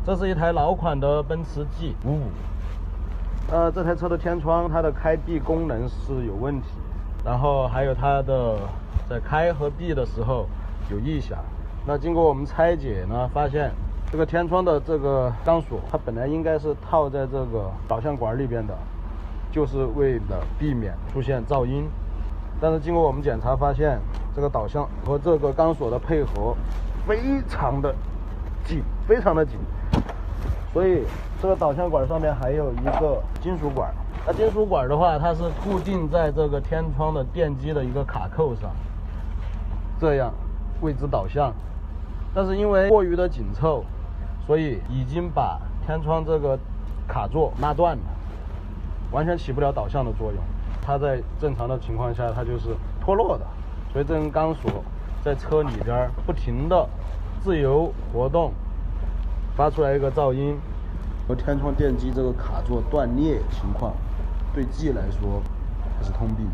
这是一台老款的奔驰 G55。这台车的天窗它的开闭功能是有问题，然后还有它的在开和闭的时候有异响。那经过我们拆解呢，发现这个天窗的这个钢索它本来应该是套在这个导向管里边的，就是为了避免出现噪音。但是经过我们检查发现，这个导向和这个钢索的配合非常的紧，非常的紧。所以这个导向管上面还有一个金属管，那金属管的话，它是固定在这个天窗的电机的一个卡扣上，这样为之导向。但是因为过于的紧凑，所以已经把天窗这个卡座拉断了，完全起不了导向的作用。它在正常的情况下，它就是脱落的，所以这根钢索在车里边不停的自由活动，发出来一个噪音。和天窗电机这个卡座断裂情况，对 G 来说还是通病。